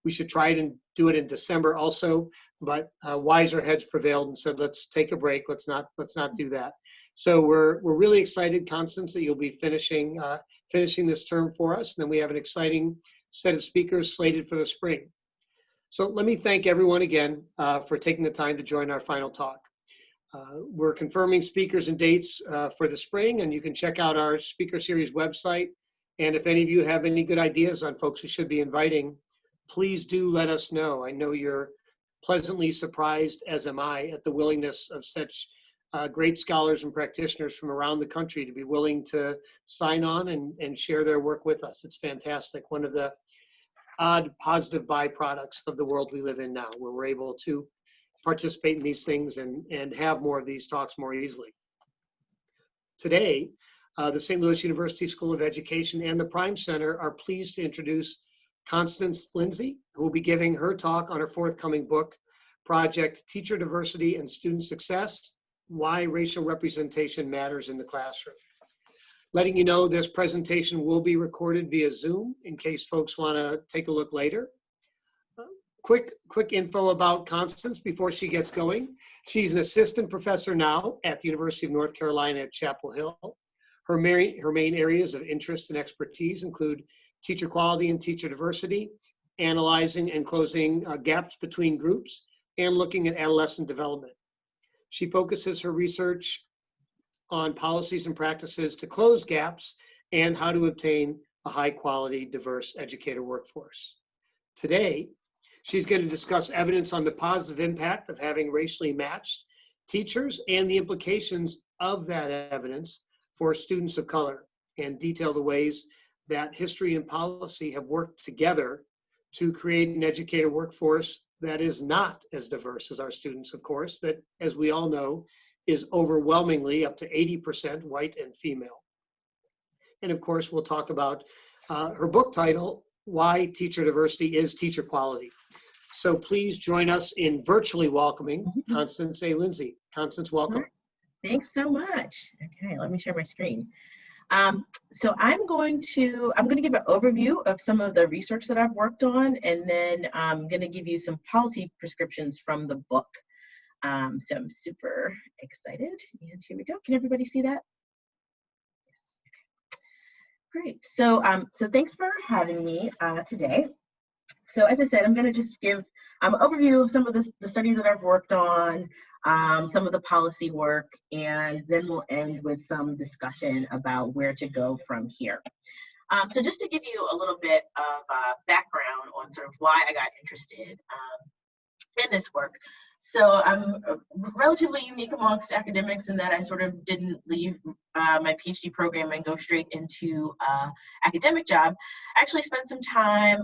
We should try it and do it in December also, but wiser heads prevailed and said, let's take a break. Let's not do that. So we're really excited, Constance, that you'll be finishing this term for us. And then we have an exciting set of speakers slated for the spring. So let me thank everyone again for taking the time to join our final talk. We're confirming speakers and dates for the spring, and you can check out our speaker series website. And if any of you have any good ideas on folks who should be inviting, please do let us know. I know you're pleasantly surprised, as am I, at the willingness of such great scholars and practitioners from around the country to be willing to sign on and share their work with us. It's fantastic. One of the odd positive byproducts of the world we live in now, where we're able to participate in these things and have more of these talks more easily. Today, the St. Louis University School of Education and the Prime Center are pleased to introduce Constance Lindsay, who will be giving her talk on her forthcoming book, Project Teacher Diversity and Student Success, Why Racial Representation Matters in the Classroom. Letting you know this presentation will be recorded via Zoom in case folks want to take a look later. Quick info about Constance before she gets going. She's an assistant professor now at the University of North Carolina at Chapel Hill. Her main areas of interest and expertise include teacher quality and teacher diversity, analyzing and closing gaps between groups, and looking at adolescent development. She focuses her research on policies and practices to close gaps and how to obtain a high-quality, diverse educator workforce. Today, she's going to discuss evidence on the positive impact of having racially matched teachers and the implications of that evidence for students of color, and detail the ways that history and policy have worked together to create an educator workforce that is not as diverse as our students, of course, that, as we all know, is overwhelmingly up to 80% white and female. And of course, we'll talk about her book title, Why Teacher Diversity is Teacher Quality. So please join us in virtually welcoming Constance A. Lindsay. Constance, welcome. Thanks so much. Okay, let me share my screen. So I'm going to give an overview of some of the research that I've worked on, and then I'm going to give you some policy prescriptions from the book. So I'm super excited, and here we go. Can everybody see that? Yes. Okay. Great. So thanks for having me today. So as I said, I'm going to just give an overview of some of the studies that I've worked on, some of the policy work, and then we'll end with some discussion about where to go from here. So just to give you a little bit of background on sort of why I got interested in this work. So I'm relatively unique amongst academics in that I sort of didn't leave my PhD program and go straight into academic job. I actually spent some time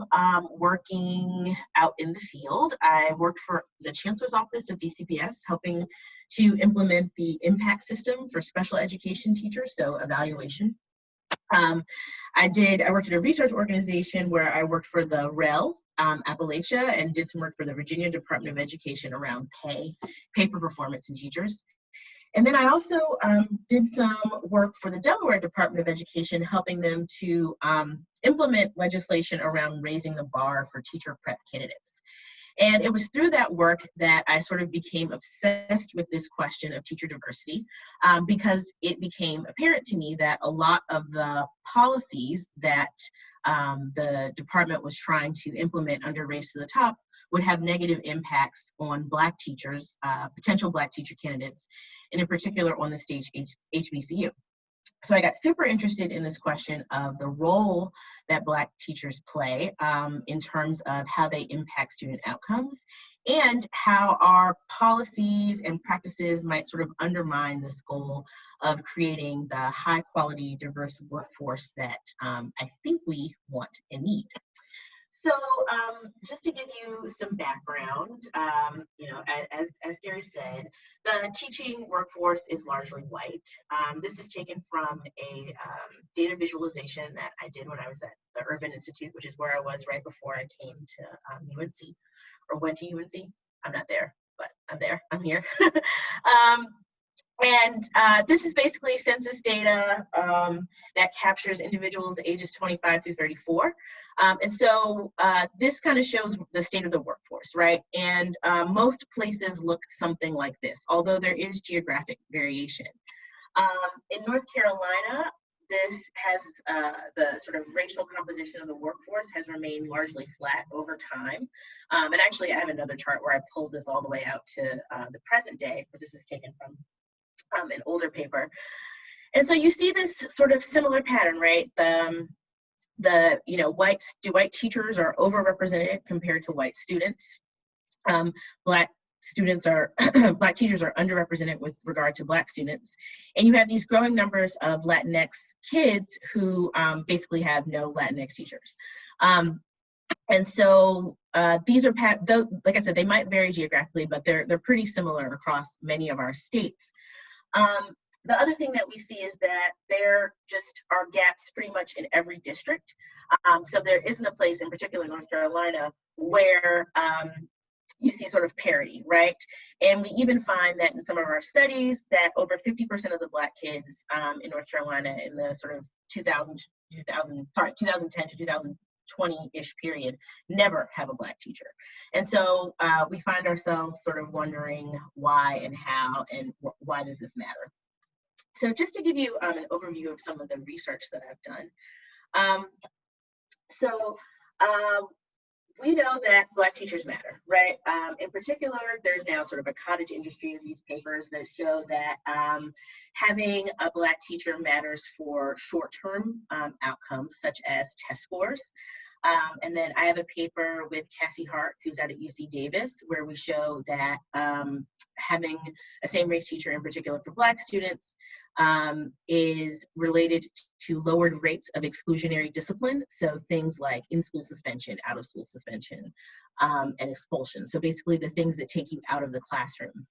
working out in the field. I worked for the Chancellor's Office of DCPS, helping to implement the impact system for special education teachers, so evaluation. I worked at a research organization where I worked for the REL, Appalachia, and did some work for the Virginia Department of Education around pay for performance in teachers. And then I also did some work for the Delaware Department of Education, helping them to implement legislation around raising the bar for teacher prep candidates. And it was through that work that I sort of became obsessed with this question of teacher diversity, because it became apparent to me that a lot of the policies that the department was trying to implement under Race to the Top would have negative impacts on Black teachers, potential Black teacher candidates, and in particular on the state HBCU. So I got super interested in this question of the role that Black teachers play in terms of how they impact student outcomes, and how our policies and practices might sort of undermine this goal of creating the high quality, diverse workforce that I think we want and need. So just to give you some background, as Gary said, the teaching workforce is largely white. This is taken from a data visualization that I did when I was at the Urban Institute, which is where I was right before I came to UNC, or went to UNC. I'm not there, but I'm there, I'm here. And this is basically census data that captures individuals ages 25 through 34. And so this kind of shows the state of the workforce, right? And most places look something like this, although there is geographic variation. In North Carolina, this has the sort of racial composition of the workforce has remained largely flat over time. And actually, I have another chart where I pulled this all the way out to the present day, but this is taken from an older paper. And so you see this sort of similar pattern, right? White teachers are overrepresented compared to white students. Black students are, Black teachers are underrepresented with regard to Black students. And you have these growing numbers of Latinx kids who basically have no Latinx teachers. And so these are, like I said, they might vary geographically, but they're pretty similar across many of our states. The other thing that we see is that there just are gaps pretty much in every district. So there isn't a place, in particular North Carolina, where you see sort of parity, right? And we even find that in some of our studies that over 50% of the Black kids in North Carolina in the sort of 2010 to 2020-ish period never have a Black teacher. And so we find ourselves sort of wondering why and how and why does this matter? So just to give you an overview of some of the research that I've done. We know that Black teachers matter, right? In particular, there's now sort of a cottage industry of these papers that show that having a Black teacher matters for short-term outcomes, such as test scores. And then I have a paper with Cassie Hart, who's out at UC Davis, where we show that having a same-race teacher, in particular for Black students, is related to lowered rates of exclusionary discipline. So things like in-school suspension, out-of-school suspension, and expulsion. So basically the things that take you out of the classroom.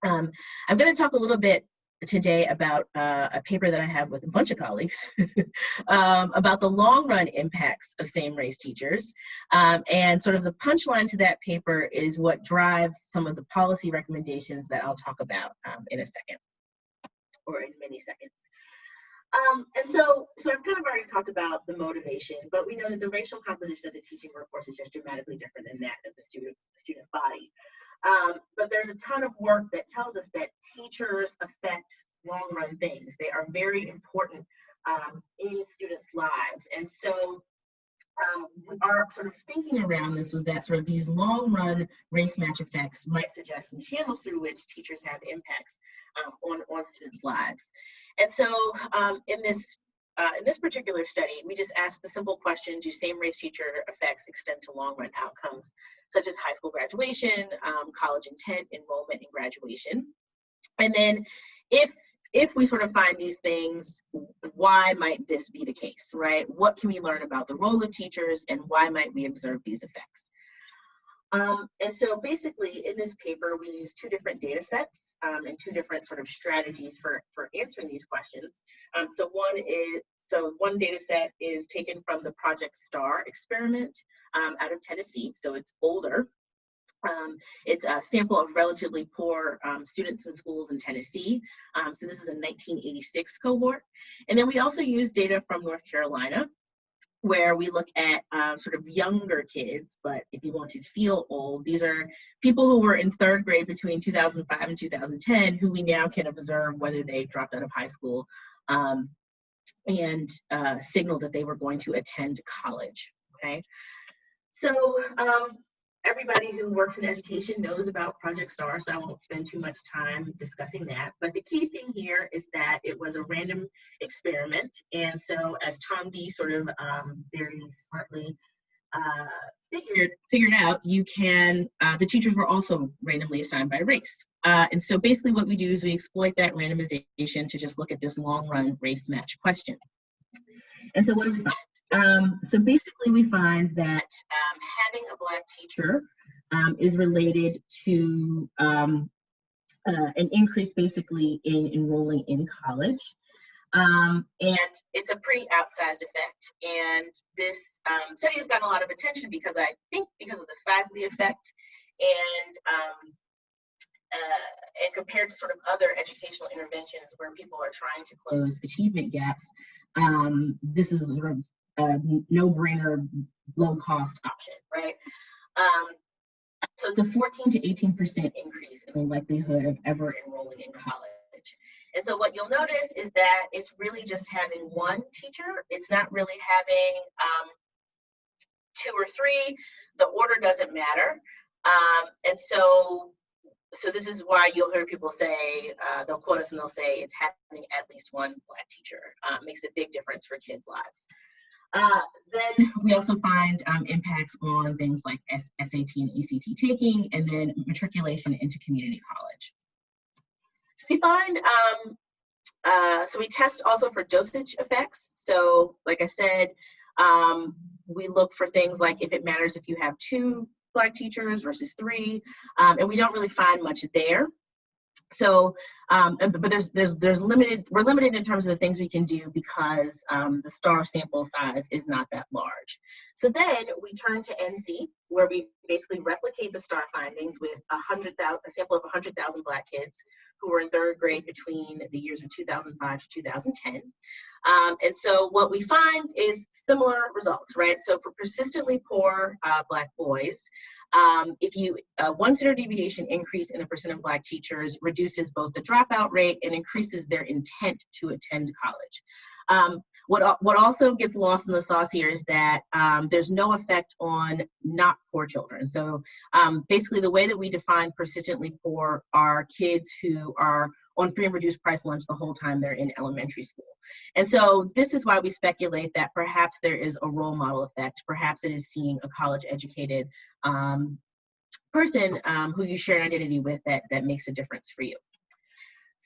I'm going to talk a little bit today about a paper that I have with a bunch of colleagues about the long-run impacts of same-race teachers. And sort of the punchline to that paper is what drives some of the policy recommendations that I'll talk about in a second, or in many seconds. And so I've kind of already talked about the motivation, but we know that the racial composition of the teaching workforce is just dramatically different than that of the student body. But there's a ton of work that tells us that teachers affect long-run things. They are very important in students' lives. And so our sort of thinking around this was that sort of these long-run race match effects might suggest some channels through which teachers have impacts on students' lives. And so in this particular study, we just asked the simple question, do same-race teacher effects extend to long-run outcomes, such as high school graduation, college intent, enrollment, and graduation? And then if we sort of find these things, why might this be the case, right? What can we learn about the role of teachers, and why might we observe these effects? And so basically in this paper, we use two different data sets and two different sort of strategies for answering these questions. So one data set is taken from the Project STAR experiment out of Tennessee, so it's older. It's a sample of relatively poor students in schools in Tennessee. So this is a 1986 cohort. And then we also use data from North Carolina, where we look at sort of younger kids, but if you want to feel old, these are people who were in third grade between 2005 and 2010, who we now can observe whether they dropped out of high school and signaled that they were going to attend college, okay? So everybody who works in education knows about Project STAR, so I won't spend too much time discussing that. But the key thing here is that it was a random experiment. And so as Tom D sort of very smartly figured out, you can, the teachers were also randomly assigned by race. And so basically what we do is we exploit that randomization to just look at this long-run race match question. And so what do we find? So basically we find that having a Black teacher is related to an increase basically in enrolling in college. And it's a pretty outsized effect. And this study has gotten a lot of attention because I think because of the size of the effect and compared to sort of other educational interventions where people are trying to close achievement gaps, this is sort of a no-brainer, low-cost option, right? So it's a 14 to 18% increase in the likelihood of ever enrolling in college. And so what you'll notice is that it's really just having one teacher. It's not really having 2 or 3. The order doesn't matter. And so this is why you'll hear people say, they'll quote us and they'll say it's having at least one Black teacher. Makes a big difference for kids' lives. Then we also find impacts on things like SAT and ECT taking, and then matriculation into community college. So we find, so we test also for dosage effects. So like I said, we look for things like if it matters if you have 2 Black teachers versus 3, and we don't really find much there. So, but there's limited, we're limited in terms of the things we can do because the STAR sample size is not that large. So then we turn to NC, where we basically replicate the STAR findings with a sample of 100,000 Black kids who were in 3rd grade between the years of 2005 to 2010. And so what we find is similar results, right? So for persistently poor Black boys, if you 1 standard deviation increase in the percent of Black teachers reduces both the dropout rate and increases their intent to attend college. What also gets lost in the sauce here is that there's no effect on not poor children. So basically the way that we define persistently poor are kids who are on free and reduced price lunch the whole time they're in elementary school. And so this is why we speculate that perhaps there is a role model effect. Perhaps it is seeing a college educated person who you share an identity with that makes a difference for you.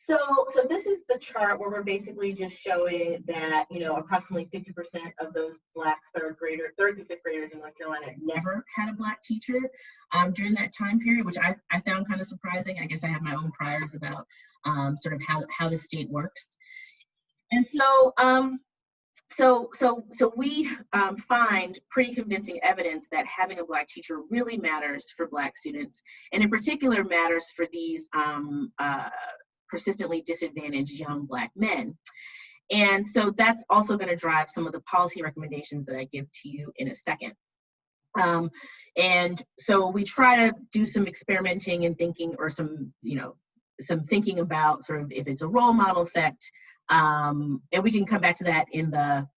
So this is the chart where we're basically just showing that, you know, approximately 50% of those Black 3rd through 5th graders in North Carolina never had a Black teacher during that time period, which I found kind of surprising. I guess I have my own priors about sort of how the state works. And so we find pretty convincing evidence that having a Black teacher really matters for Black students, and in particular matters for these persistently disadvantaged young Black men. And so that's also going to drive some of the policy recommendations that I give to you in a second. And so we try to do some experimenting and thinking, or some thinking about sort of if it's a role model effect. And we can come back to that in the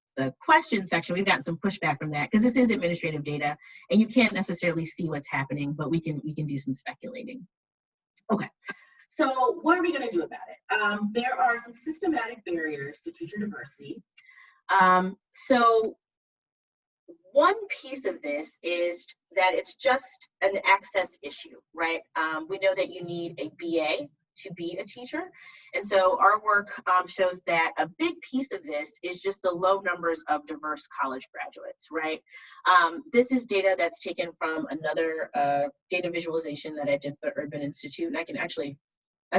question section. We've gotten some pushback from that because this is administrative data and you can't necessarily see what's happening, but we can do some speculating. Okay. So what are we going to do about it? There are some systematic barriers to teacher diversity. So one piece of this is that it's just an access issue, right? We know that you need a BA to be a teacher. And so our work shows that a big piece of this is just the low numbers of diverse college graduates, right? This is data that's taken from another data visualization that I did at the Urban Institute, and I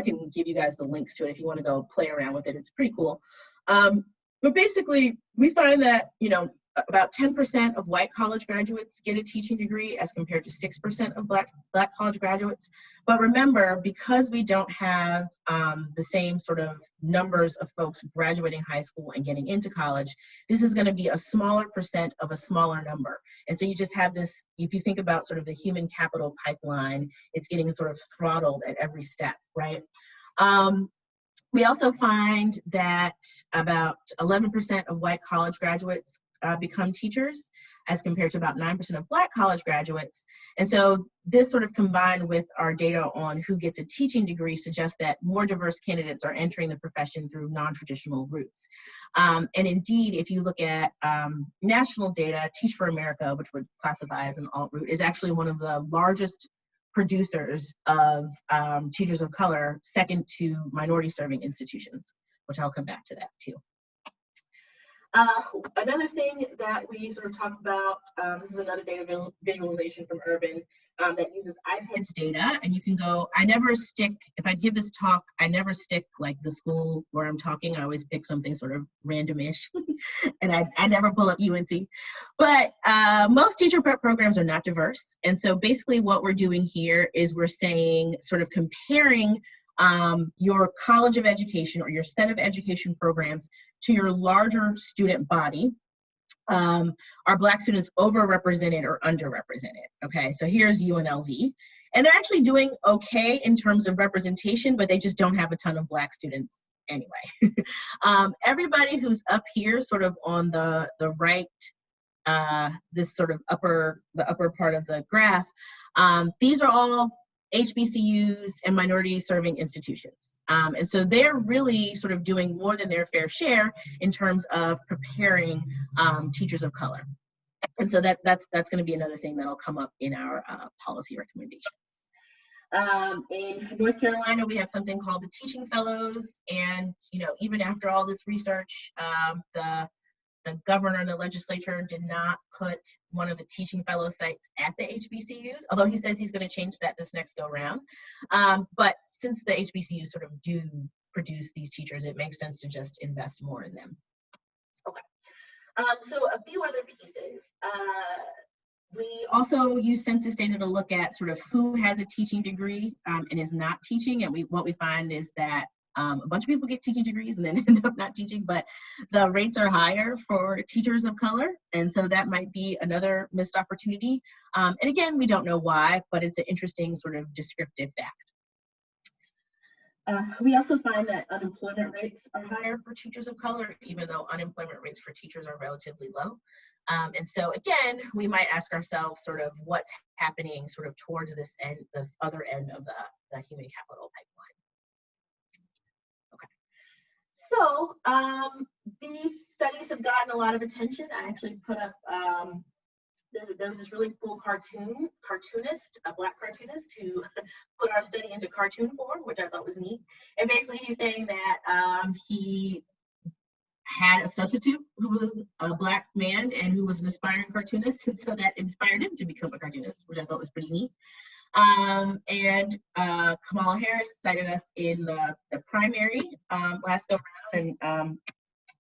can give you guys the links to it if you want to go play around with it. It's pretty cool. But basically, we find that, you know, about 10% of white college graduates get a teaching degree as compared to 6% of black college graduates. But remember, because we don't have the same sort of numbers of folks graduating high school and getting into college, this is going to be a smaller percent of a smaller number. And so you just have this, if you think about sort of the human capital pipeline, it's getting sort of throttled at every step, right? We also find that about 11% of white college graduates become teachers as compared to about 9% of black college graduates. And so this sort of combined with our data on who gets a teaching degree suggests that more diverse candidates are entering the profession through non-traditional routes. And indeed, if you look at national data, Teach for America, which would classify as an alt route, is actually one of the largest producers of teachers of color, second to minority serving institutions, which I'll come back to that too. Another thing that we sort of talked about, this is another data visualization from Urban that uses iPads data, and you can go, I never stick, if I give this talk, I never stick like the school where I'm talking, I always pick something sort of randomish, and I never pull up UNC. But most teacher prep programs are not diverse, and so basically what we're doing here is we're saying, sort of comparing your College of Education or your set of education programs to your larger student body. Are Black students overrepresented or underrepresented? Okay, so here's UNLV. And they're actually doing okay in terms of representation, but they just don't have a ton of Black students anyway. Everybody who's up here sort of on the right, this sort of the upper part of the graph, these are all HBCUs and minority serving institutions. And so they're really sort of doing more than their fair share in terms of preparing teachers of color. And so that's going to be another thing that'll come up in our policy recommendations. In North Carolina, we have something called the Teaching Fellows. And, you know, even after all this research, the governor and the legislature did not put one of the Teaching Fellow sites at the HBCUs, although he says he's going to change that this next go round. But since the HBCUs sort of do produce these teachers, it makes sense to just invest more in them. Okay, so a few other pieces. We also use census data to look at sort of who has a teaching degree and is not teaching, and what we find is that a bunch of people get teaching degrees and then end up not teaching, but the rates are higher for teachers of color. And so that might be another missed opportunity. And again, we don't know why, but it's an interesting sort of descriptive fact. We also find that unemployment rates are higher for teachers of color, even though unemployment rates for teachers are relatively low. And so again, we might ask ourselves sort of what's happening sort of towards this other end of the human capital pipeline. So these studies have gotten a lot of attention. I actually put up, there was this really cool cartoonist, a Black cartoonist, who put our study into cartoon form, which I thought was neat. And basically he's saying that he had a substitute who was a Black man and who was an aspiring cartoonist. And so that inspired him to become a cartoonist, which I thought was pretty neat. And Kamala Harris cited us in the primary last go round, and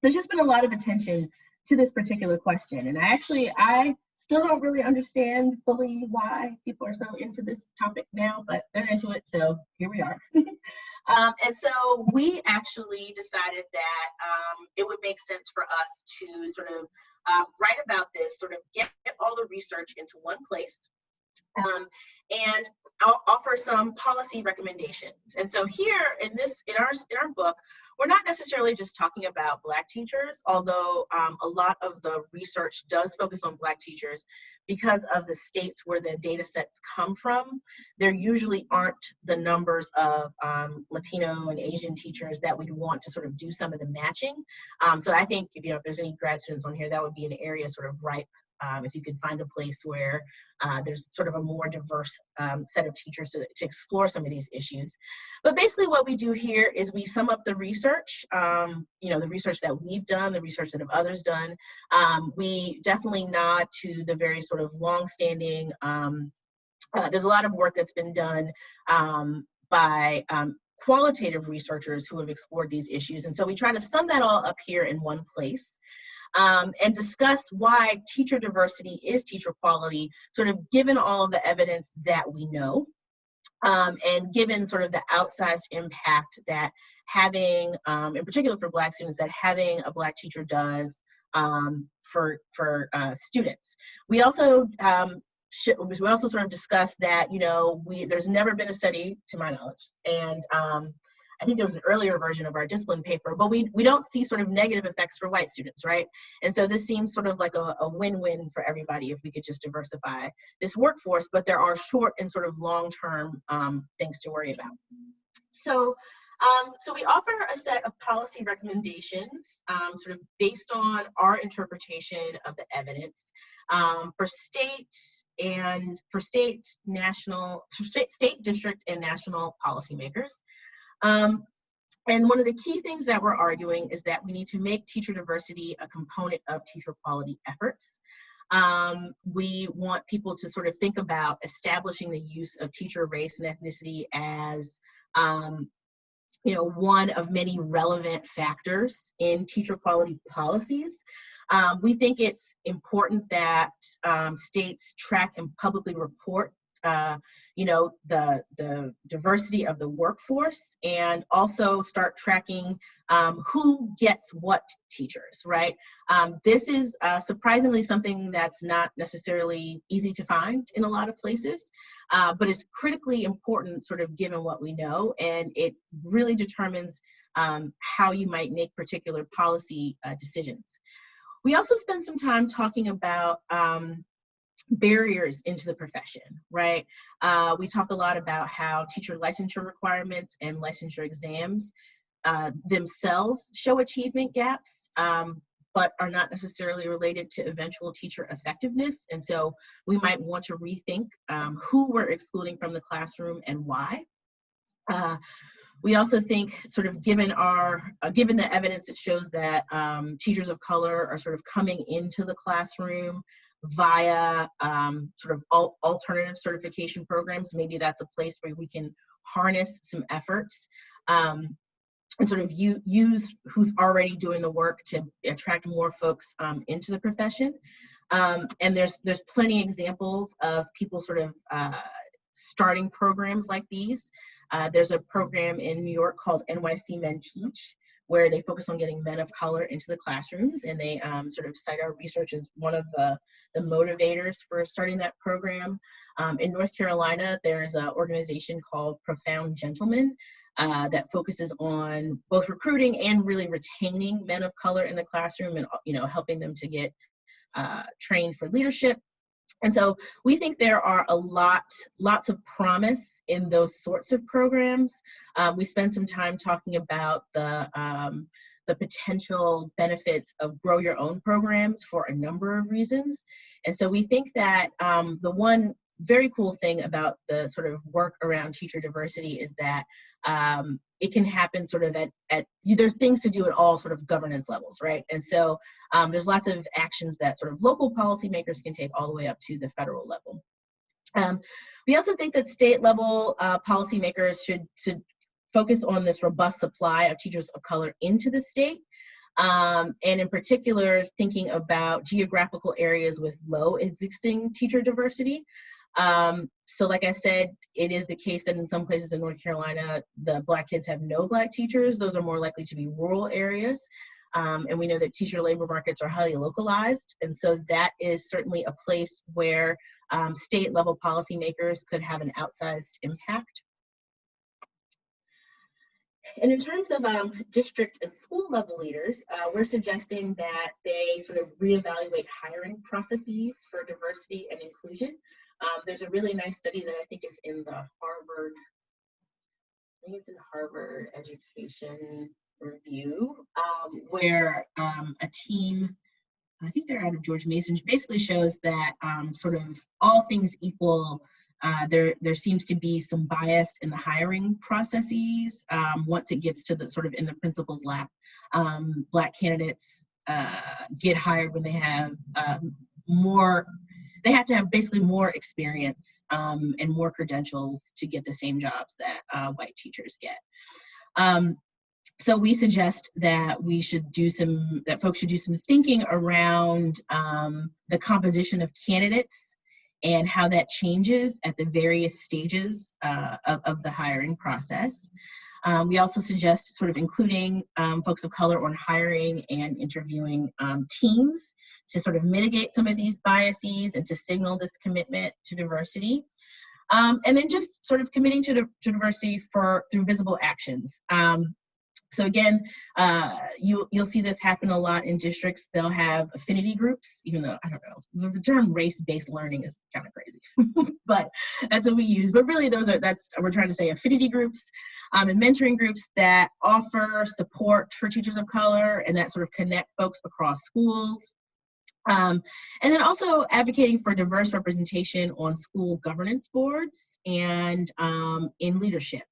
there's just been a lot of attention to this particular question. And I still don't really understand fully why people are so into this topic now, but they're into it, so here we are. And so we actually decided that it would make sense for us to sort of write about this, sort of get all the research into one place. And I'll offer some policy recommendations. And so here in our book, we're not necessarily just talking about Black teachers, although a lot of the research does focus on Black teachers because of the states where the data sets come from. There usually aren't the numbers of Latino and Asian teachers that we'd want to sort of do some of the matching. So I think if there's any grad students on here, that would be an area sort of ripe. If you can find a place where there's sort of a more diverse set of teachers to explore some of these issues. But basically what we do here is we sum up the research, the research that we've done, the research that have others done. We definitely nod to the very sort of long-standing, there's a lot of work that's been done by qualitative researchers who have explored these issues. And so we try to sum that all up here in one place. And discuss why teacher diversity is teacher quality, sort of given all of the evidence that we know, and given sort of the outsized impact that having, in particular for Black students, that having a Black teacher does for students. We also sort of discussed that, there's never been a study, to my knowledge, and I think there was an earlier version of our discipline paper, but we don't see sort of negative effects for white students, right? And so this seems sort of like a win-win for everybody if we could just diversify this workforce, but there are short and sort of long-term things to worry about. So we offer a set of policy recommendations sort of based on our interpretation of the evidence for state, district, and national policymakers. And one of the key things that we're arguing is that we need to make teacher diversity a component of teacher quality efforts. We want people to sort of think about establishing the use of teacher race and ethnicity as one of many relevant factors in teacher quality policies. We think it's important that states track and publicly report the diversity of the workforce, and also start tracking who gets what teachers, right? This is surprisingly something that's not necessarily easy to find in a lot of places, but it's critically important sort of given what we know, and it really determines how you might make particular policy decisions. We also spend some time talking about barriers into the profession, right? We talk a lot about how teacher licensure requirements and licensure exams themselves show achievement gaps, but are not necessarily related to eventual teacher effectiveness. And so we might want to rethink who we're excluding from the classroom and why. We also think, sort of given the evidence that shows that teachers of color are sort of coming into the classroom via sort of alternative certification programs, maybe that's a place where we can harness some efforts and sort of use who's already doing the work to attract more folks into the profession. And there's plenty of examples of people sort of starting programs like these. There's a program in New York called NYC Men Teach, where they focus on getting men of color into the classrooms, and they sort of cite our research as one of the motivators for starting that program. In North Carolina, there's an organization called Profound Gentlemen that focuses on both recruiting and really retaining men of color in the classroom, and helping them to get trained for leadership. And so we think there are lots of promise in those sorts of programs. We spend some time talking about the potential benefits of grow your own programs for a number of reasons. And so we think that the one very cool thing about the sort of work around teacher diversity is that it can happen sort of there's things to do at all sort of governance levels, right? And so there's lots of actions that sort of local policymakers can take all the way up to the federal level. We also think that state level policymakers should focus on this robust supply of teachers of color into the state. And in particular, thinking about geographical areas with low existing teacher diversity. So like I said, it is the case that in some places in North Carolina, the Black kids have no Black teachers. Those are more likely to be rural areas. And we know that teacher labor markets are highly localized. And so that is certainly a place where state level policymakers could have an outsized impact. And in terms of district and school level leaders, we're suggesting that they sort of reevaluate hiring processes for diversity and inclusion. There's a really nice study that I think is in the Harvard Education Review, where a team, I think they're out of George Mason, basically shows that sort of all things equal, there seems to be some bias in the hiring processes once it gets to the sort of in the principal's lap. Black candidates get hired when they have they have to have basically more experience and more credentials to get the same jobs that white teachers get. So we suggest that folks should do some thinking around the composition of candidates and how that changes at the various stages of the hiring process. We also suggest sort of including folks of color on hiring and interviewing teams to sort of mitigate some of these biases and to signal this commitment to diversity. And then just sort of committing to diversity through visible actions. So again, you'll see this happen a lot in districts. They'll have affinity groups, even though, I don't know, the term race-based learning is kind of crazy, but that's what we use. But really we're trying to say affinity groups and mentoring groups that offer support for teachers of color and that sort of connect folks across schools. And then also advocating for diverse representation on school governance boards and in leadership.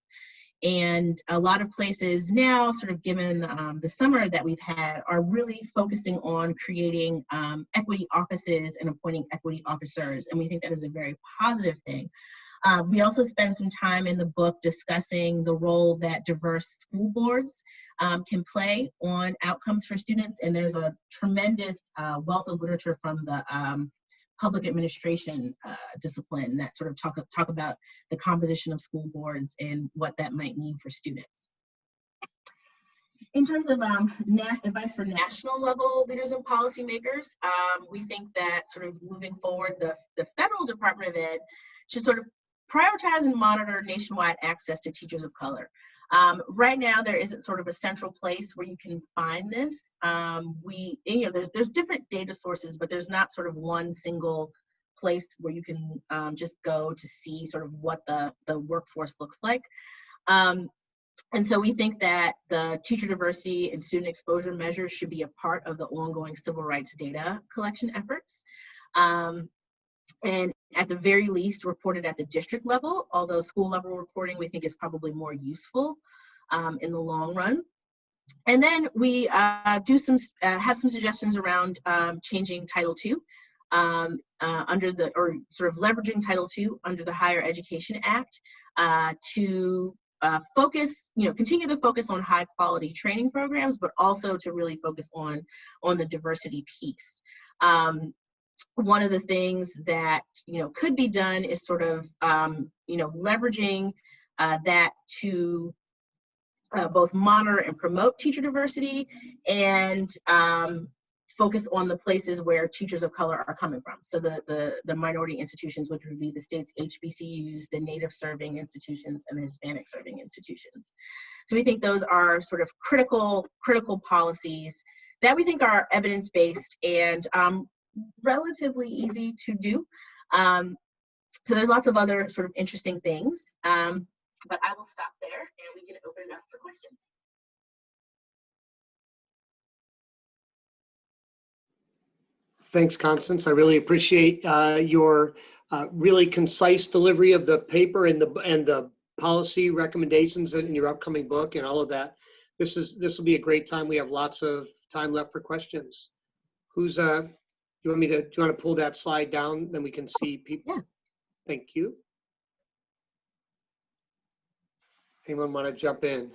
And a lot of places now, sort of given the summer that we've had, are really focusing on creating equity offices and appointing equity officers. And we think that is a very positive thing. We also spend some time in the book discussing the role that diverse school boards can play on outcomes for students. And there's a tremendous wealth of literature from the public administration discipline that sort of talk about the composition of school boards and what that might mean for students. In terms of advice for national level leaders and policymakers, we think that sort of moving forward, the federal Department of Ed should sort of prioritize and monitor nationwide access to teachers of color. Right now, there isn't sort of a central place where you can find this. There's different data sources, but there's not sort of one single place where you can just go to see sort of what the workforce looks like. And so we think that the teacher diversity and student exposure measures should be a part of the ongoing civil rights data collection efforts. And at the very least, reported at the district level, although school level reporting we think is probably more useful in the long run. And then we have some suggestions around changing Title II or sort of leveraging Title II under the Higher Education Act to continue the focus on high quality training programs, but also to really focus on the diversity piece. One of the things that could be done is sort of leveraging that to both monitor and promote teacher diversity and focus on the places where teachers of color are coming from. So the minority institutions, which would be the state's HBCUs, the Native serving institutions, and the Hispanic serving institutions. So we think those are sort of critical policies that we think are evidence-based and relatively easy to do. So there's lots of other sort of interesting things, but I will stop there and we can open it up for questions. Thanks, Constance. I really appreciate your really concise delivery of the paper and the policy recommendations in your upcoming book and all of that. This will be a great time. We have lots of time left for questions. Do you want to pull that slide down? Then we can see people. Yeah. Thank you. Anyone want to jump in?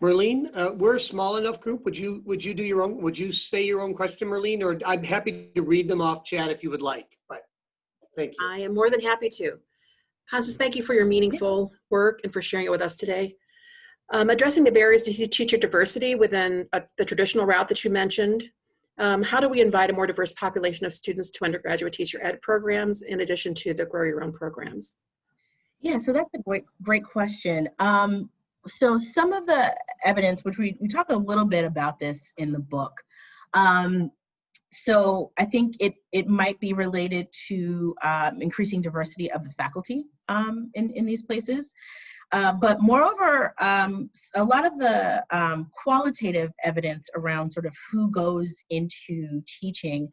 Merlene, we're a small enough group. Would you do your own? Would you say your own question, Merlene? Or I'm happy to read them off chat if you would like. But thank you. I am more than happy to. Constance, thank you for your meaningful work and for sharing it with us today. Addressing the barriers to teacher diversity within the traditional route that you mentioned, how do we invite a more diverse population of students to undergraduate teacher ed programs in addition to the Grow Your Own programs? Yeah, so that's a great question. So some of the evidence, which we talk a little bit about this in the book. So I think it might be related to increasing diversity of the faculty in these places. But moreover, a lot of the qualitative evidence around sort of who goes into teaching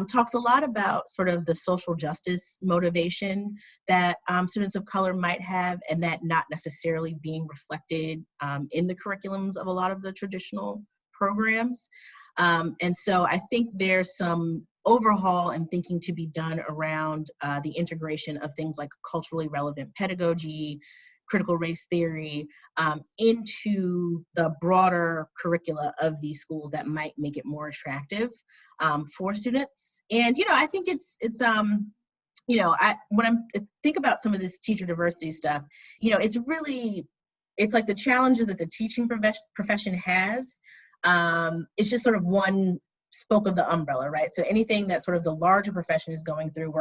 talks a lot about sort of the social justice motivation that students of color might have, and that not necessarily being reflected in the curriculums of a lot of the traditional programs. And so I think there's some overhaul and thinking to be done around the integration of things like culturally relevant pedagogy, critical race theory into the broader curricula of these schools that might make it more attractive for students. And I think when I think about some of this teacher diversity stuff, it's like the challenges that the teaching profession has. It's just sort of one spoke of the umbrella, right? So anything that sort of the larger profession is going through,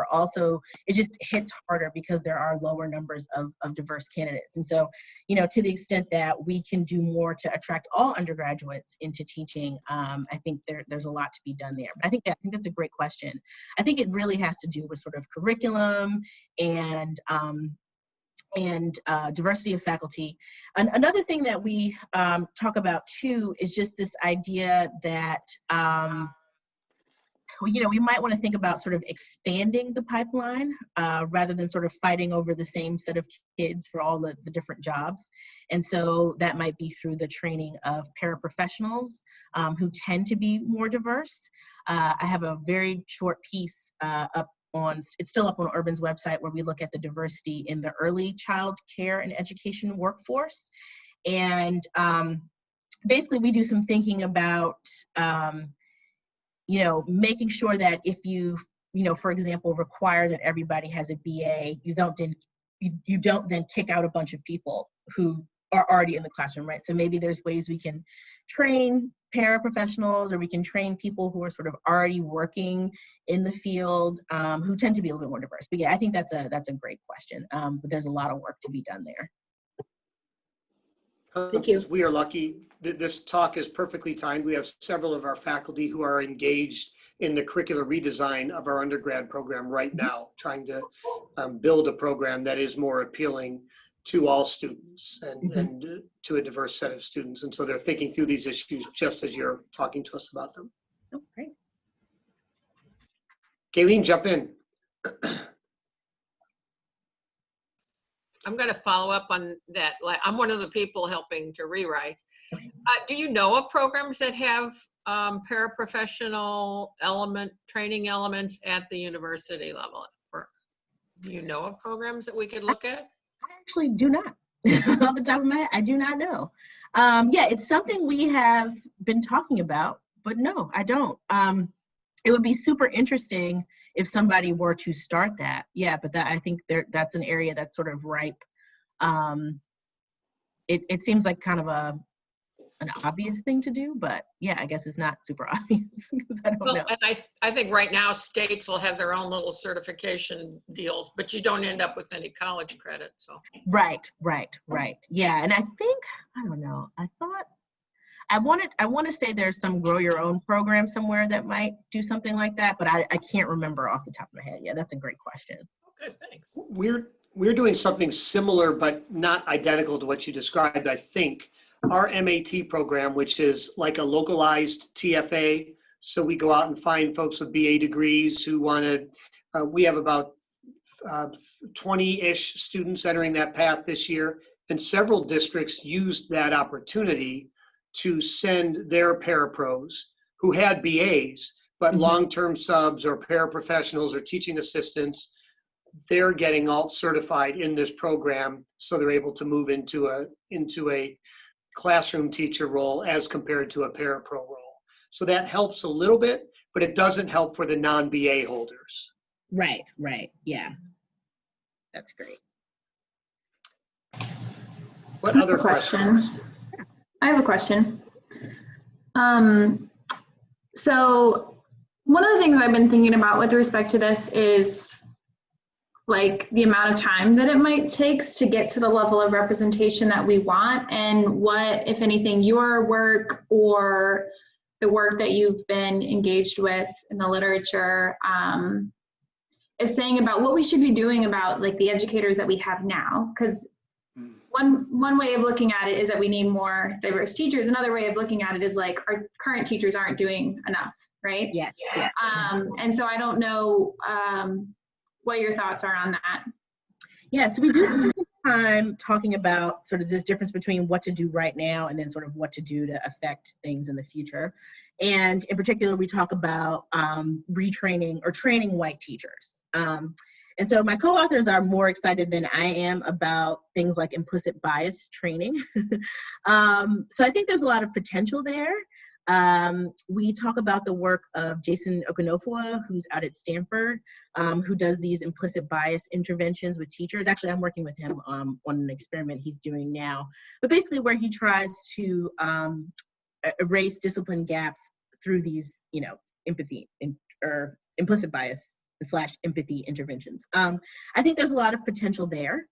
it just hits harder because there are lower numbers of diverse candidates. And so, to the extent that we can do more to attract all undergraduates into teaching, I think there's a lot to be done there. But I think that's a great question. I think it really has to do with sort of curriculum and diversity of faculty. And another thing that we talk about too is just this idea that we might want to think about sort of expanding the pipeline rather than sort of fighting over the same set of kids for all the different jobs. And so that might be through the training of paraprofessionals who tend to be more diverse. I have a very short piece it's still up on Urban's website, where we look at the diversity in the early child care and education workforce. And basically we do some thinking about making sure that if you for example, require that everybody has a BA, you don't then kick out a bunch of people who are already in the classroom, right? So maybe there's ways we can train paraprofessionals, or we can train people who are sort of already working in the field, who tend to be a little bit more diverse. But yeah, I think that's a great question. But there's a lot of work to be done there. Thank you. We are lucky that this talk is perfectly timed. We have several of our faculty who are engaged in the curricular redesign of our undergrad program right now, trying to build a program that is more appealing to all students and to a diverse set of students. And so they're thinking through these issues just as you're talking to us about them. Oh, great. Kayleen, jump in. I'm going to follow up on that. Like, I'm one of the people helping to rewrite. Do you know of programs that have paraprofessional training elements at the university level? Do you know of programs that we could look at? I actually do not. Off the top of my head, I do not know. Yeah, it's something we have been talking about, but no, I don't. It would be super interesting if somebody were to start that. Yeah, but I think that's an area that's sort of ripe. It seems like kind of an obvious thing to do, but yeah, I guess it's not super obvious because I don't know. And I think right now states will have their own little certification deals, but you don't end up with any college credit. So Right. Yeah, and I think, I don't know, I want to say there's some grow your own program somewhere that might do something like that, but I can't remember off the top of my head. Yeah, that's a great question. okay, thanks. We're doing something similar, but not identical to what you described, I think. Our MAT program, which is like a localized TFA, so we go out and find folks with BA degrees who want to, we have about 20-ish students entering that path this year, and several districts used that opportunity to send their parapros who had BAs, but long-term subs or paraprofessionals or teaching assistants, they're getting alt certified in this program, so they're able to move into a classroom teacher role as compared to a parapro role. So that helps a little bit, but it doesn't help for the non-BA holders. Right. Yeah. That's great. What other questions? I have a question. So one of the things I've been thinking about with respect to this is like the amount of time that it might take to get to the level of representation that we want, and what, if anything, your work or the work that you've been engaged with in the literature is saying about what we should be doing about like the educators that we have now. Because one way of looking at it is that we need more diverse teachers. Another way of looking at it is like our current teachers aren't doing enough, right? Yeah. And so I don't know what your thoughts are on that. Yeah, so we do spend time talking about sort of this difference between what to do right now and then sort of what to do to affect things in the future. And in particular, we talk about retraining or training white teachers. And so my co-authors are more excited than I am about things like implicit bias training. So I think there's a lot of potential there. We talk about the work of Jason Okonofua, who's out at Stanford, who does these implicit bias interventions with teachers. Actually, I'm working with him on an experiment he's doing now, but basically where he tries to erase discipline gaps through these, empathy or implicit bias / empathy interventions. I think there's a lot of potential there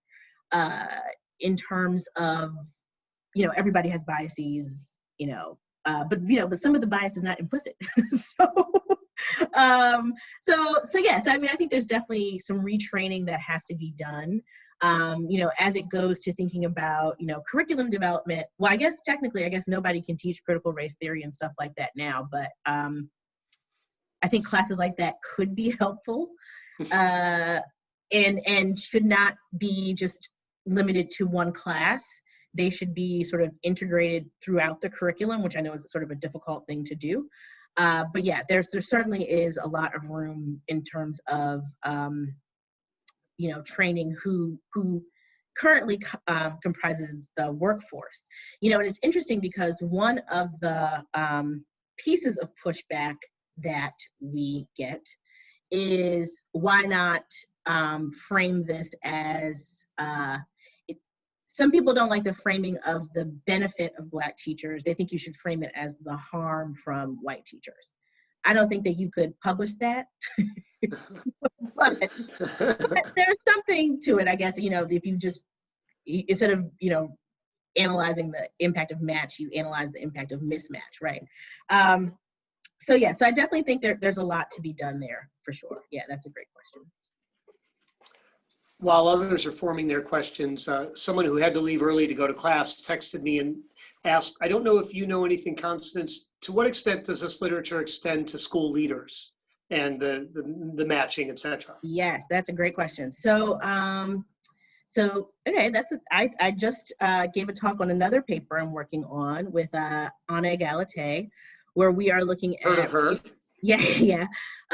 in terms of, everybody has biases, but some of the bias is not implicit. So yes, I mean, I think there's definitely some retraining that has to be done. As it goes to thinking about, curriculum development. Well, I guess technically, nobody can teach critical race theory and stuff like that now, but I think classes like that could be helpful, and should not be just limited to one class. They should be sort of integrated throughout the curriculum, which I know is sort of a difficult thing to do. But yeah, there certainly is a lot of room in terms of training who currently comprises the workforce. And it's interesting because one of the pieces of pushback that we get is, why not frame this as, some people don't like the framing of the benefit of Black teachers. They think you should frame it as the harm from white teachers. I don't think that you could publish that. but there's something to it, I guess. If you just, instead of analyzing the impact of match, you analyze the impact of mismatch, right? So I definitely think there's a lot to be done there, for sure. Yeah, that's a great question. While others are forming their questions, someone who had to leave early to go to class texted me and asked, I don't know if you know anything, Constance, to what extent does this literature extend to school leaders and the matching, et cetera? Yes, that's a great question. So, okay, I just gave a talk on another paper I'm working on with Anna Egalite, where we are looking Heard at of her? Yeah.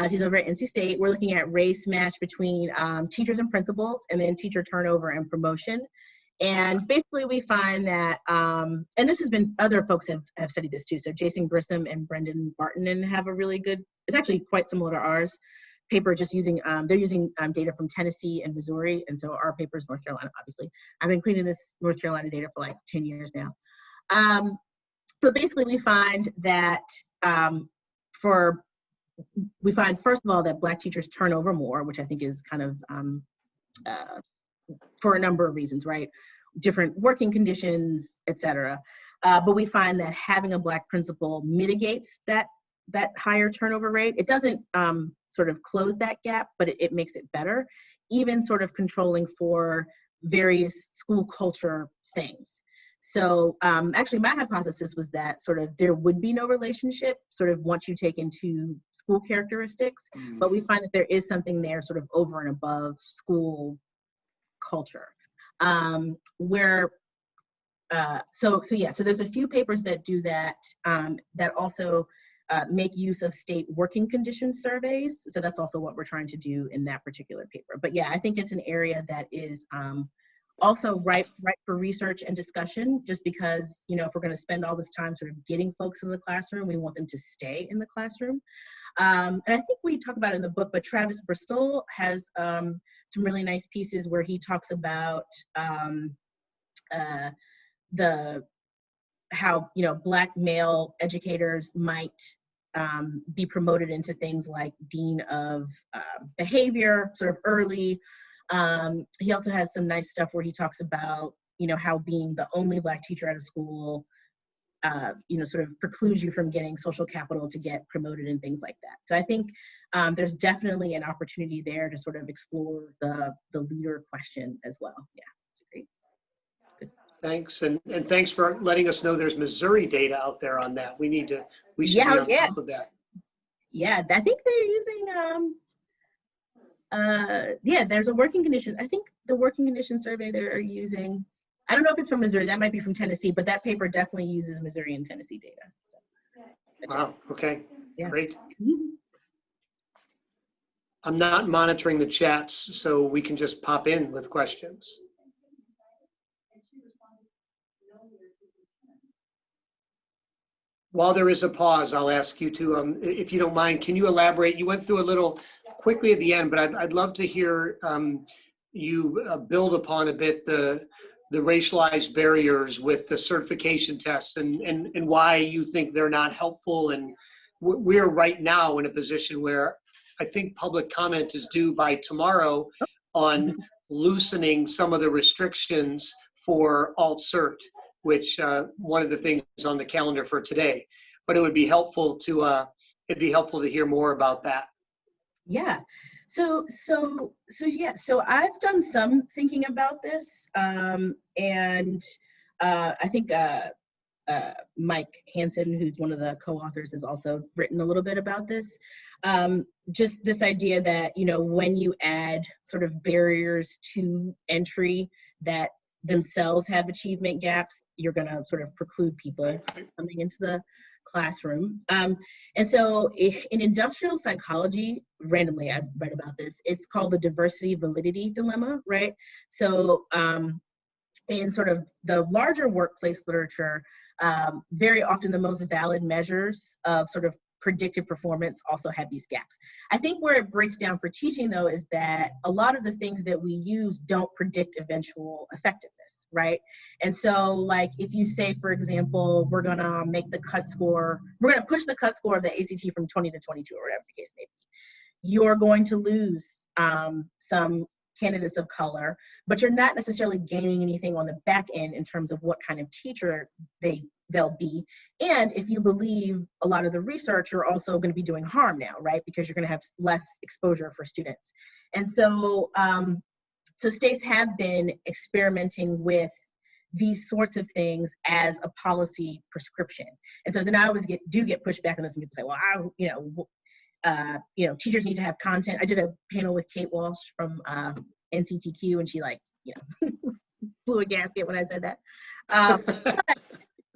She's over at NC State. We're looking at race match between teachers and principals, and then teacher turnover and promotion. And basically we find that, and this has been, other folks have studied this too. So Jason Grissom and Brendan Barton have a really good, it's actually quite similar to ours paper, just using, they're using data from Tennessee and Missouri. And so our paper is North Carolina, obviously. I've been cleaning this North Carolina data for like 10 years now. But basically we find that we find, first of all, that Black teachers turn over more, which I think is kind of for a number of reasons, right? Different working conditions, et cetera. But we find that having a Black principal mitigates that higher turnover rate. It doesn't sort of close that gap, but it makes it better, even sort of controlling for various school culture things. So actually my hypothesis was that sort of there would be no relationship sort of once you take into school characteristics, but we find that there is something there sort of over and above school culture. So there's a few papers that do that, that also make use of state working condition surveys. So that's also what we're trying to do in that particular paper. But yeah, I think it's an area that is also ripe for research and discussion, just because, if we're going to spend all this time sort of getting folks in the classroom, we want them to stay in the classroom. And I think we talk about it in the book, but Travis Bristol has some really nice pieces where he talks about how Black male educators might be promoted into things like dean of behavior sort of early. He also has some nice stuff where he talks about, how being the only Black teacher at a school, sort of precludes you from getting social capital to get promoted and things like that. So I think there's definitely an opportunity there to sort of explore the leader question as well. Yeah, it's great. Good. Thanks, and thanks for letting us know there's Missouri data out there on that. We should be on top of that. Yeah, I think they're using, there's a working condition. I think the working condition survey they're using, I don't know if it's from Missouri, that might be from Tennessee, but that paper definitely uses Missouri and Tennessee data. So, wow, okay, yeah. Great. I'm not monitoring the chats, so we can just pop in with questions. While there is a pause, I'll ask you to, if you don't mind, can you elaborate? You went through a little quickly at the end, but I'd love to hear you build upon a bit the racialized barriers with the certification tests and why you think they're not helpful. And we're right now in a position where I think public comment is due by tomorrow on loosening some of the restrictions for alt-cert, which one of the things on the calendar for today. But it would be helpful to hear more about that. Yeah. So I've done some thinking about this, and I think Mike Hansen, who's one of the co-authors, has also written a little bit about this. Just this idea that, you know, when you add sort of barriers to entry that themselves have achievement gaps, you're going to sort of preclude people coming into the classroom. And so in industrial psychology, randomly I read about this, it's called the diversity validity dilemma, right? So in sort of the larger workplace literature, very often the most valid measures of sort of predicted performance also have these gaps. I think where it breaks down for teaching, though, is that a lot of the things that we use don't predict eventual effectiveness, right? And so, like, if you say, for example, we're gonna make the cut score, we're gonna push the cut score of the ACT from 20 to 22, or whatever the case may be, you're going to lose some candidates of color, but you're not necessarily gaining anything on the back end in terms of what kind of teacher they'll be. And if you believe a lot of the research, you're also going to be doing harm now, right? Because you're going to have less exposure for students. And so, so states have been experimenting with these sorts of things as a policy prescription. And so then I always do get pushback on this, and people say, well, you know, teachers need to have content. I did a panel with Kate Walsh from NCTQ, and she, like, you know, blew a gasket when I said that. But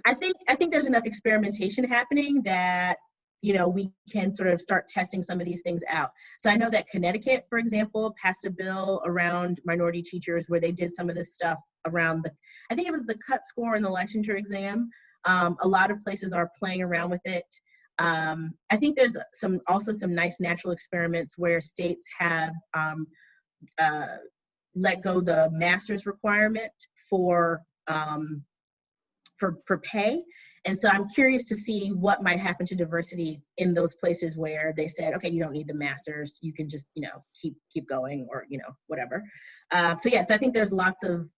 I think there's enough experimentation happening that, you know, we can sort of start testing some of these things out. So I know that Connecticut, for example, passed a bill around minority teachers where they did some of this stuff around I think it was the cut score in the licensure exam. A lot of places are playing around with it. I think there's also some nice natural experiments where states have let go the master's requirement for pay. And so I'm curious to see what might happen to diversity in those places where they said, okay, you don't need the master's, you can just, you know, keep going, or, you know, whatever. So yeah, so I think there's lots of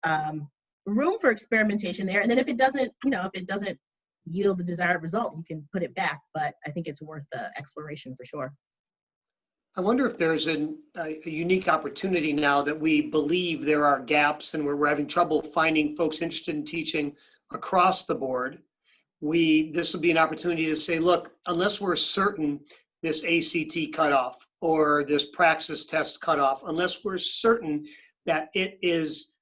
room for experimentation there. And then if it doesn't, you know, if it doesn't yield the desired result, you can put it back. But I think it's worth the exploration for sure. I wonder if there's a unique opportunity now that we believe there are gaps and we're having trouble finding folks interested in teaching across the board. This would be an opportunity to say, look, unless we're certain this ACT cutoff or this praxis test cutoff, unless we're certain that it is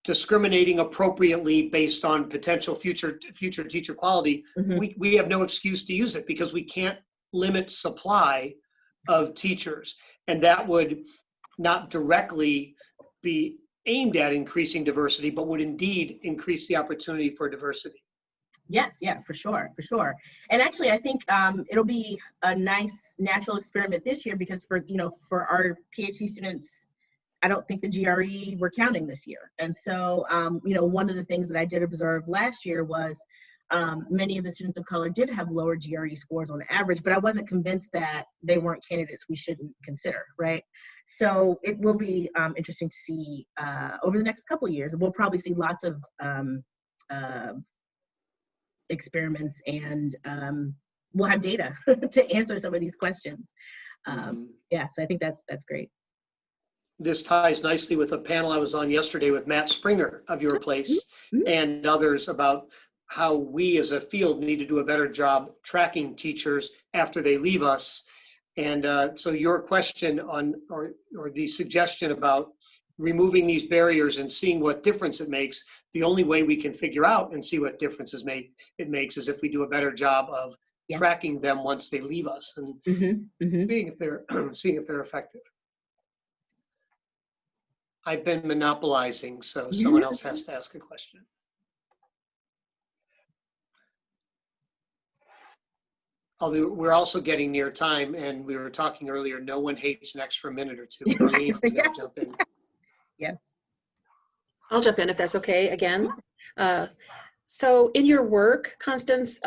discriminating appropriately based on potential future teacher quality, we have no excuse to use it, because we can't limit supply of teachers. And that would not directly be aimed at increasing diversity, but would indeed increase the opportunity for diversity. Yes, yeah, for sure. And actually, I think it'll be a nice natural experiment this year, because for our PhD students, I don't think the GRE we're counting this year. And so, one of the things that I did observe last year was many of the students of color did have lower GRE scores on average, but I wasn't convinced that they weren't candidates we shouldn't consider, right? So it will be interesting to see over the next couple of years. We'll probably see lots of experiments, and we'll have data to answer some of these questions. Yeah, so I think that's great. This ties nicely with a panel I was on yesterday with Matt Springer of your place and others about how we as a field need to do a better job tracking teachers after they leave us. And so your question on, or the suggestion about removing these barriers and seeing what difference it makes, the only way we can figure out and see what difference it makes is if we do a better job of tracking them once they leave us and seeing if they're effective. I've been monopolizing, so someone else has to ask a question. Although we're also getting near time, and we were talking earlier, no one hates an extra minute or two. Marlene's gonna jump in. Yeah. I'll jump in if that's okay again. So in your work, Constance,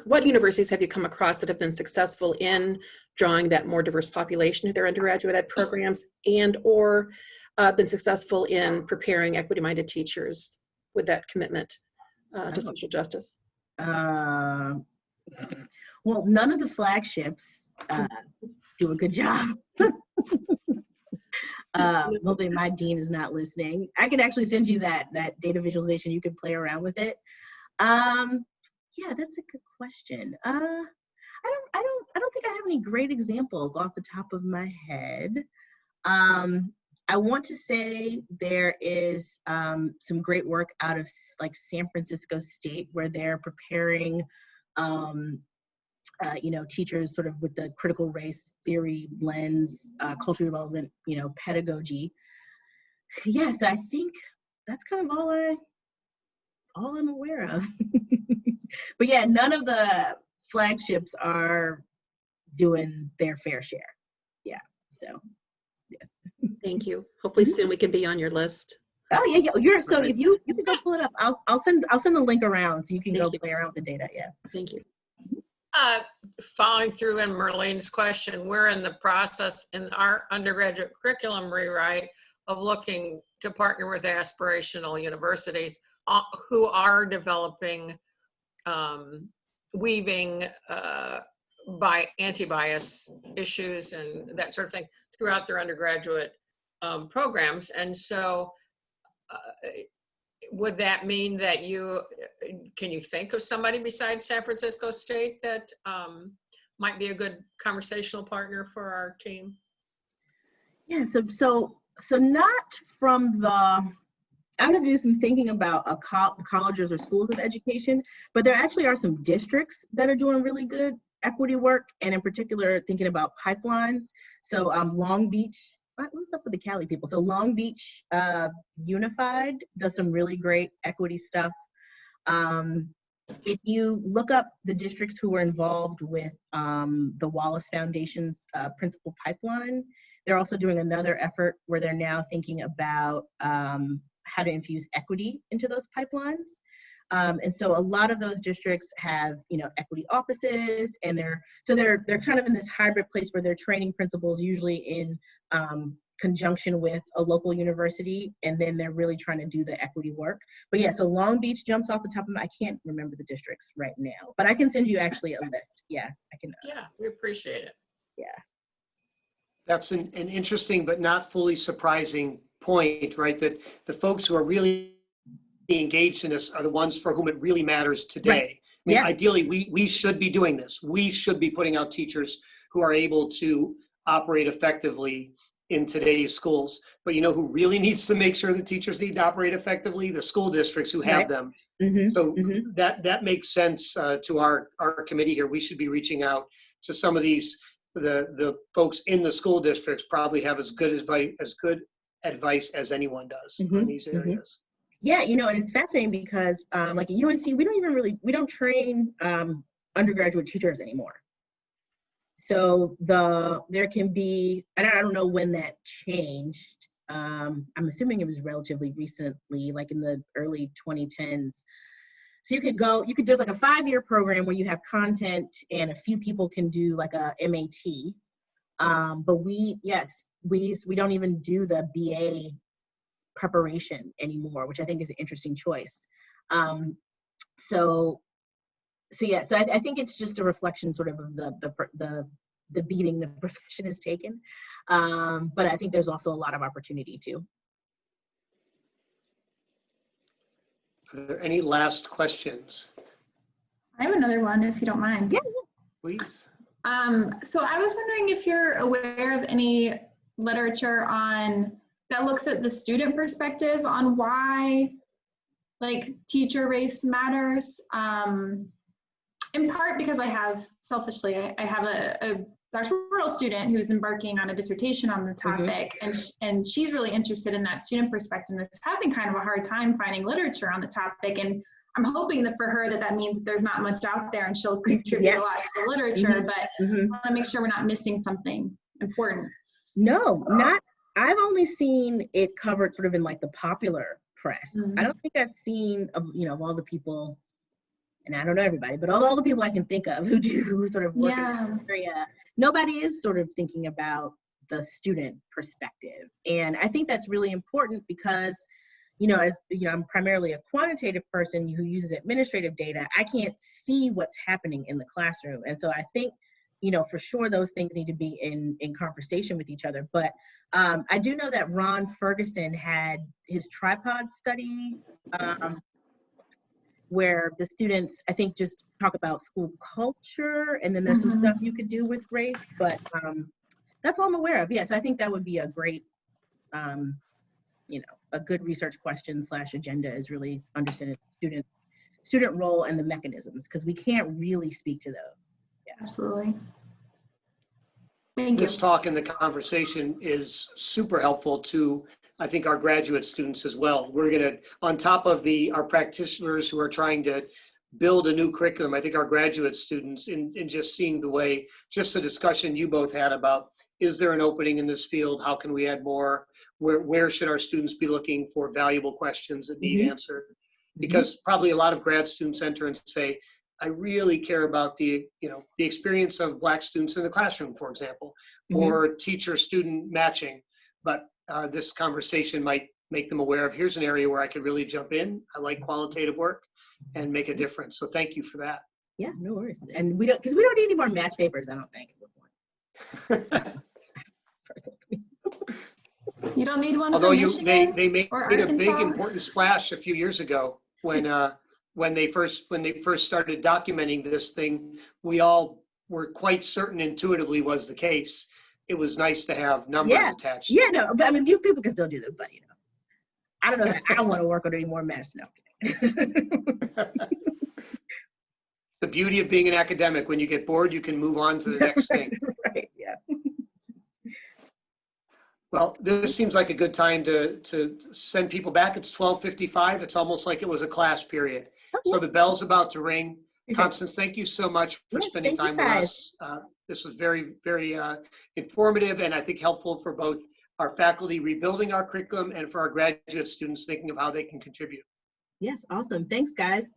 what universities have you come across that have been successful in drawing that more diverse population to their undergraduate ed programs, and or been successful in preparing equity-minded teachers with that commitment to social justice? Well, none of the flagships do a good job. Hopefully my dean is not listening. I can actually send you that data visualization. You can play around with it. Yeah, that's a good question. I don't think I have any great examples off the top of my head. I want to say there is some great work out of like San Francisco State, where they're preparing, teachers sort of with the critical race theory lens, cultural development, pedagogy. Yeah, so I think that's kind of all I'm aware of. But yeah, none of the flagships are doing their fair share. Yeah, so yes. Thank you. Hopefully soon we can be on your list. Oh yeah, you're so Right. if you can go pull it up, I'll send the link around so you can Thank go you. play around with the data. Yeah. Thank you. Following through in Merlene's question, we're in the process in our undergraduate curriculum rewrite of looking to partner with aspirational universities who are developing weaving by anti-bias issues and that sort of thing throughout their undergraduate programs. And so would that mean that can you think of somebody besides San Francisco State that might be a good conversational partner for our team? Yeah. So not from the. I'm going to do some thinking about colleges or schools of education, but there actually are some districts that are doing really good equity work, and in particular, thinking about pipelines. So Long Beach, what's up with the Cali people? So Long Beach Unified does some really great equity stuff. If you look up the districts who were involved with the Wallace Foundation's principal pipeline, they're also doing another effort where they're now thinking about how to infuse equity into those pipelines. And so a lot of those districts have, equity offices, and they're kind of in this hybrid place where they're training principals usually in conjunction with a local university, and then they're really trying to do the equity work. But yeah, so Long Beach jumps off the top of my, I can't remember the districts right now, but I can send you actually a list. Yeah, I can. Yeah, we appreciate it. Yeah. That's an interesting but not fully surprising point, right? That the folks who are really engaged in this are the ones for whom it really matters today. Right. I mean, Yeah. Ideally, we should be doing this. We should be putting out teachers who are able to operate effectively in today's schools. But who really needs to make sure that teachers need to operate effectively? The school districts who have Right. them. Mm-hmm. So Mm-hmm. that makes sense to our committee here. We should be reaching out to some of these. The folks in the school districts probably have as good advice as anyone does on these areas. Yeah, and it's fascinating because like at UNC, we don't train undergraduate teachers anymore. So there can be, and I don't know when that changed. I'm assuming it was relatively recently, like in the early 2010s. So there's like a 5-year program where you have content and a few people can do like a MAT. But we don't even do the BA preparation anymore, which I think is an interesting choice. So I think it's just a reflection sort of the beating the profession has taken. But I think there's also a lot of opportunity too. Are there any last questions? I have another one, if you don't mind. Yeah. Please. So I was wondering if you're aware of any literature that looks at the student perspective on why, like, teacher race matters. In part because I have a doctoral student who's embarking on a dissertation on the topic, and she's really interested in that student perspective and is having kind of a hard time finding literature on the topic. And I'm hoping that for her that means that there's not much out there and she'll contribute a lot to the literature, but I want to make sure we're not missing something important. No, I've only seen it covered sort of in like the popular press. I don't think I've seen, of all the people, and I don't know everybody, but all the people I can think of who sort of work in this area, nobody is sort of thinking about the student perspective. And I think that's really important because, I'm primarily a quantitative person who uses administrative data. I can't see what's happening in the classroom. And so I think, for sure those things need to be in conversation with each other. But I do know that Ron Ferguson had his tripod study where the students, I think, just talk about school culture, and then there's some stuff you could do with race, but that's all I'm aware of. Yes, I think that would be a great, you know, a good research question / agenda, is really understanding student role and the mechanisms, because we can't really speak to those. Yeah. Absolutely. Thank you. This talk and the conversation is super helpful to, I think, our graduate students as well. We're going to, on top of our practitioners who are trying to build a new curriculum, I think our graduate students, in just seeing the way, just the discussion you both had about, is there an opening in this field? How can we add more? Where should our students be looking for valuable questions that need answered? Because probably a lot of grad students enter and say, I really care about the experience of Black students in the classroom, for example, or teacher-student matching. But this conversation might make them aware of, here's an area where I could really jump in. I like qualitative work and make a difference. So thank you for that. Yeah, no worries. And we don't need any more match papers, I don't think, at this point. You don't need one. Although from they Michigan made or a big Arkansas? important splash a few years ago when they first started documenting this thing, we all were quite certain intuitively was the case. It was nice to have numbers attached. Yeah, no, but I mean, people can still do that, but you know, I don't know that I want to work on any more match. No. It's the beauty of being an academic. When you get bored, you can move on to the next thing. Right, yeah. Well, this seems like a good time to send people back. It's 12:55. It's almost like it was a class period. So the bell's about to ring. Constance, thank you so much for spending time with us. This was very, very informative, and I think helpful for both our faculty rebuilding our curriculum and for our graduate students thinking of how they can contribute. Yes, awesome. Thanks, guys.